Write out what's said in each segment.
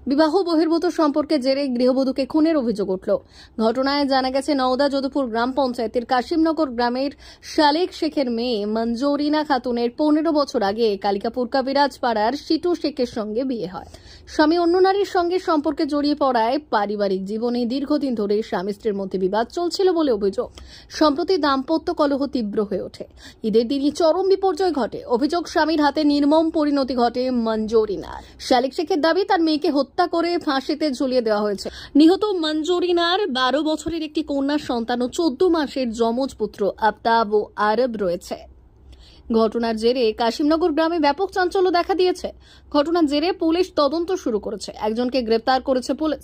বিবাহ বহির্ভূত সম্পর্কে জেরে গৃহবধূকে খুনের অভিযোগ উঠল। ঘটনায় জানা গেছে নওদা যদুপুর গ্রাম পঞ্চায়েতের কাশিমনগর গ্রামের শালেক শেখের মেয়ে মঞ্জুরিনা খাতুনের 15 বছর আগে কালিকাপুর কবিরাজ পাড়ার শিটু শেখের সঙ্গে বিয়ে হয়। স্বামী অন্য নারীর সঙ্গে সম্পর্কে জড়িয়ে পড়ায় পারিবারিক জীবনে দীর্ঘদিন ধরে স্বামী স্ত্রীর মধ্যে বিবাদ চলছিল বলে অভিযোগ। সম্প্রতি দাম্পত্য কলহ তীব্র হয়ে ওঠে। ঈদের দিনই চরম বিপর্যয় ঘটে। অভিযোগ, স্বামীর হাতে নির্মম পরিণতি ঘটে মঞ্জুরিনার। শালেক শেখের দাবি, তার মেয়েকে হত্যা করে ফাঁসিতে ঝুলিয়ে দেওয়া হয়েছে। নিহত মঞ্জুরিনার 12 বছরের একটি কন্যা সন্তান ও 14 মাসের যমজ পুত্র আফতাব ও আরব রয়েছে। ঘটনার জেরে কাশিমনগর গ্রামে ব্যাপক চাঞ্চল্য দেখা দিয়েছে। ঘটনার জেরে পুলিশ তদন্ত শুরু করেছে। একজনকে গ্রেফতার করেছে পুলিশ।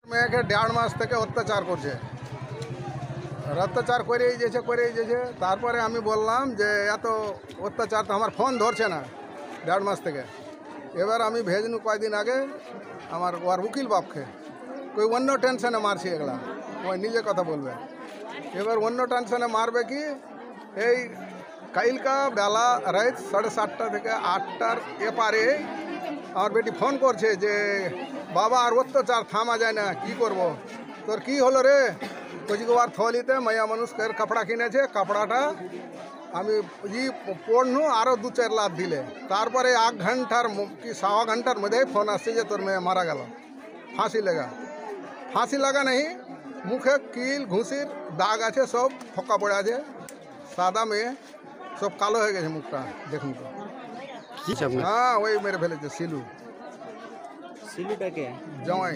মেয়েকে 1.5 মাস থেকে অত্যাচার করছে, করেই যেছে। তারপরে আমি বললাম যে এত অত্যাচার তো আমার ফোন ধরছে না 1.5 মাস থেকে। এবার আমি ভেজনু কয়েকদিন আগে আমার ওর উকিল বাপকে, কই অন্য টেনশনে মারছি, এগুলা ওই নিজে কথা বলবে। এবার অন্য টেনশনে মারবে কি, এই কালকা বেলা রাত 7:30 থেকে 8টার এপারে আমার বেটি ফোন করছে যে বাবা আর অত্যাচার থামা যায় না, কি করব, তোর কি হলো রে? কোচিকোবার থলিতে মাইয়া মানুষের কাপড়া কিনেছে, কাপড়াটা আমি পড়নু আরও 2-4 লাখ দিলে। তারপরে 1 ঘন্টার কি 1.25 ঘন্টার মধ্যেই ফোন আসছে যে তোর মেয়ে মারা গেল, ফাঁসি লাগা নেই, মুখে কিল ঘুষির দাগ আছে, সব ফোকা পড়ে আছে, সাদা মেয়ে, সব কালো হয়ে গেছে মুখটা, দেখুন তো। হ্যাঁ, ওই মেরে ফেলেছে সিলুটাকে জামাই।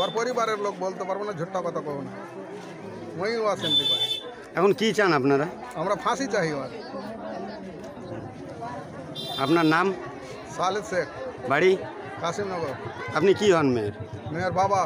ওর পরিবারের লোক বলতে পারবো না, ঝুট্টা কথা কব না, ওই শান্তি পায়। এখন কি চান আপনারা? আমরা ফাঁসি চাই ওর। আপনার নাম? শালেক শেখ, বাড়ি কাশিমনগর। আপনি কি হন মেয়ের? মেয়ের বাবা।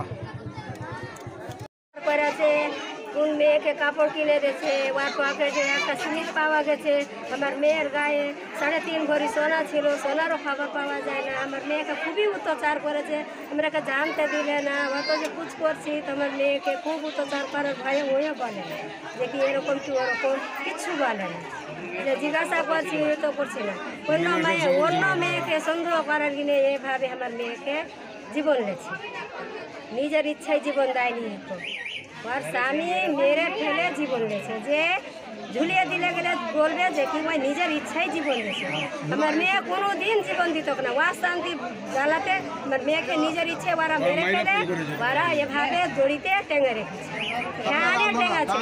কোন মেয়েকে কাপড় কিনে দিয়েছে, ওর পকেটে একটা স্লিপ পাওয়া গেছে। আমার মেয়ের গায়ে 3.5 ভরি সোনা ছিল, সোনারও খবর পাওয়া যায় না। আমার মেয়েকে খুবই অত্যাচার করেছে, আমরাকে জানতে দিলে না। অত যে কুচ করছি, তোমার মেয়েকে খুব অত্যাচার করার ভয়ে ওইও বলে না যে কি এরকম কি ওরকম, কিচ্ছু বলে না। যে জিজ্ঞাসা করছি তো করছি না। অন্য মেয়েকে সন্দেহ করার কিনে এভাবে আমার মেয়েকে জীবন নিয়েছে, নিজের ইচ্ছায় জীবন দেয়নি। ওর স্বামী মেরে ফেলে জীবন দিয়েছে, যে ঝুলিয়ে দিলে গেলে বলবে যে কি ওই নিজের ইচ্ছাই জীবন দিয়েছে। আমার মেয়ে কোনো দিন জীবন দিত না। ওর শান্তি জ্বালাতে আমার মেয়েকে নিজের ইচ্ছে ওরা মেরে ফেলে ওরা এভাবে দড়িতে টেঙে রেখেছে। টেঙাচ্ছে,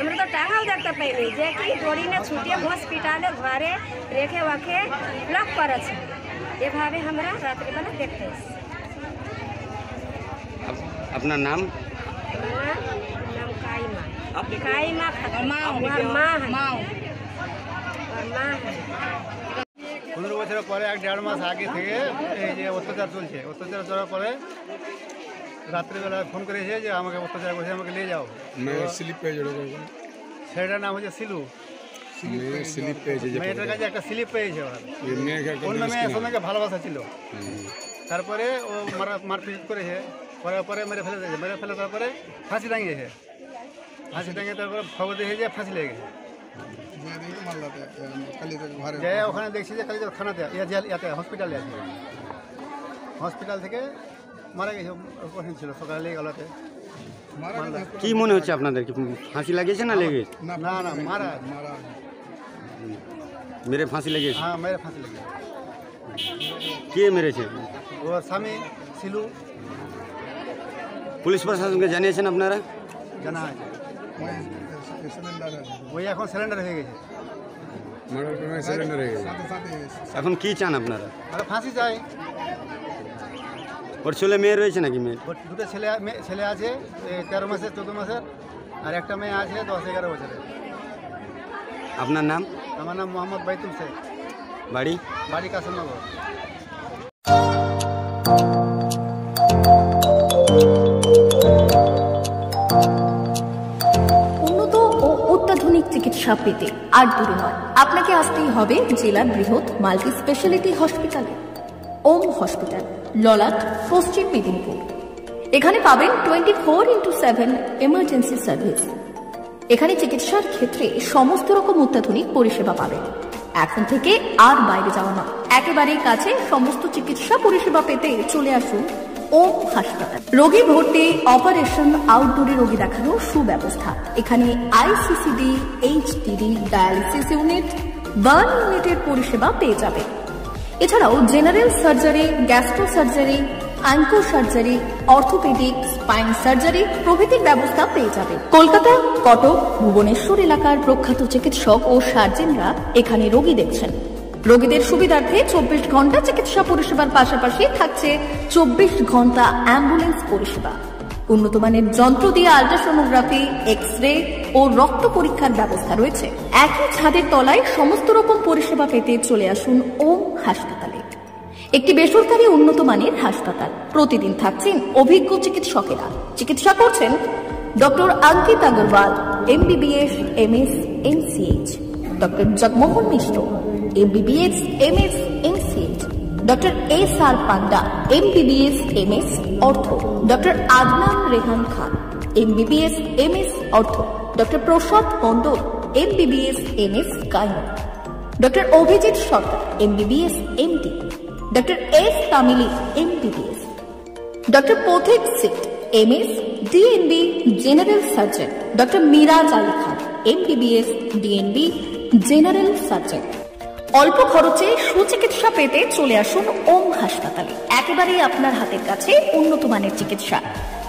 আমরা তো টাঙাও দেখতে পাইনি, যে কি দড়ি না ছুটিয়ে হসপিটালে ঘরে রেখে ওকে লক করেছে। এভাবে আমরা রাত্রিবেলা দেখতে এসেছি। আপনার নাম? নাম কাইমা খাতুন। 15 বছরের পরে 1.5 মাস আগে থেকে এই যে অত্যাচার চলছে, অত্যাচার চলার পরে রাত্রিবেলা ফোন করেছে যে আমাকে অত্যাচার করেছে, আমাকে নিয়ে যাও। সেটার নাম হচ্ছে সিলু। মেয়েটার কাছে একটা স্লিপ পেয়েছে, অন্য মেয়ের সঙ্গে ভালোবাসা ছিল। তারপরে ও মারপিট করেছে, করার পরে মেরে ফেলে তারপরে ফাঁসি টাঙিয়েছে। তারপরে খবর দিয়েছে যে ফাঁসি লেগে গেছে। ওখানে দেখছি যে কালীচক থানাতে ইয়াতে হসপিটালে আছে, হসপিটাল থেকে মারা গেছে, ছিল সকালে গলাতে। কি মনে হচ্ছে আপনাদের, কি ফাঁসি লাগিয়েছে না লেগে? না না, মারা মেরে ফাঁসি লেগেছে। হ্যাঁ, মেরে ফাঁসি লেগেছে। কে মেরেছে? ওর স্বামী সিলু। পুলিশ প্রশাসনকে জানিয়েছেন আপনারা? জানা আছে, ওই এখন সিলিন্ডার হয়ে গেছে। এখন কি চান আপনারা? ফাঁসি চাই। ওর ছেলে মেয়ে রয়েছে নাকি? মেয়ে দুটো ছেলে আছে, 13 মাসের 14 মাসের, আর একটা মেয়ে আছে 10-11 বছরের। আপনার নাম? আমার নাম মোহাম্মদ বাইতুল শেখ। বাড়ি কাশিমনগর। উন্নত ও অত্যাধুনিক চিকিৎসা পেতে আর দূরে নয়, আপনাকে আসতেই হবে জেলার বৃহৎ মাল্টি স্পেশালিটি হসপিটালে। ওম হসপিটাল, ললাট, পশ্চিম মেদিনীপুর। এখানে পাবেন 24x7 এমার্জেন্সি সার্ভিস। এখানে চিকিৎসার ক্ষেত্রে সমস্ত রকম অত্যাধুনিক পরিষেবা পাবেন। এখন থেকে আর বাইরে যাওয়া নয়, একেবারেই কাছে সমস্ত চিকিৎসা পরিষেবা পেতে চলে আসুন ওম হাসপাতাল। রোগী ভর্তি, অপারেশন, আউটডোরে রোগী দেখানোর সুব্যবস্থা। এখানে ICCD, HDD, dialysis unit, burn ইউনিটের পরিষেবা পেয়ে যাবে। এছাড়াও general surgery, gastro surgery, onco surgery, orthopaedic, spine surgery প্রভৃতির ব্যবস্থা পেয়ে যাবে। কলকাতা, কটক, ভুবনেশ্বর এলাকার প্রখ্যাত চিকিৎসক ও সার্জেনরা এখানে রোগী দেখছেন। রোগীদের সুবিধার্থে 24 ঘন্টা চিকিৎসা পরিষেবার পাশাপাশি থাকছে 24 ঘন্টা অ্যাম্বুলেন্স পরিষেবা। উন্নত মানের যন্ত্র দিয়ে আল্ট্রাসোনোগ্রাফি, এক্স-রে ও রক্ত পরীক্ষার ব্যবস্থা রয়েছে। একই ছাদের তলায় সমস্ত রকম পরিষেবা পেতে চলে আসুন ওম হাসপাতালে। একটি বেসরকারি উন্নত মানের হাসপাতাল। প্রতিদিন থাকছেন অভিজ্ঞ চিকিৎসকেরা। চিকিৎসা করছেন doctor Ankit Agarwal, MBBS, MS, MCH, doctor Jagmohan Mishra, MBBS, MS, MCH, doctor SR Panda, MBBS, MS, ortho, doctor Adnan Rehan Khan, MBBS, MS, ortho, doctor Prasad Mandal, MBBS, MS, gyno, doctor Abhijit Sarkar, MBBS, MD, doctor S Tamili, MBBS, doctor Pathik সিট, MS, DNB, general surgeon, doctor Miraj Ali Khan, MBBS, DNB, general surgeon. অল্প খরচে সুচিকিৎসা পেতে চলে আসুন ওম হাসপাতালে। একেবারেই আপনার হাতের কাছে উন্নত মানের চিকিৎসা।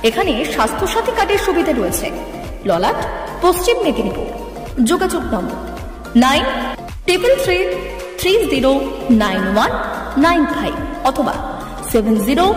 এখানে স্বাস্থ্যসাথী কার্ডের সুবিধা রয়েছে। ললাট, পশ্চিম মেদিনীপুর। যোগাযোগ নম্বর 9333309195 অথবা 70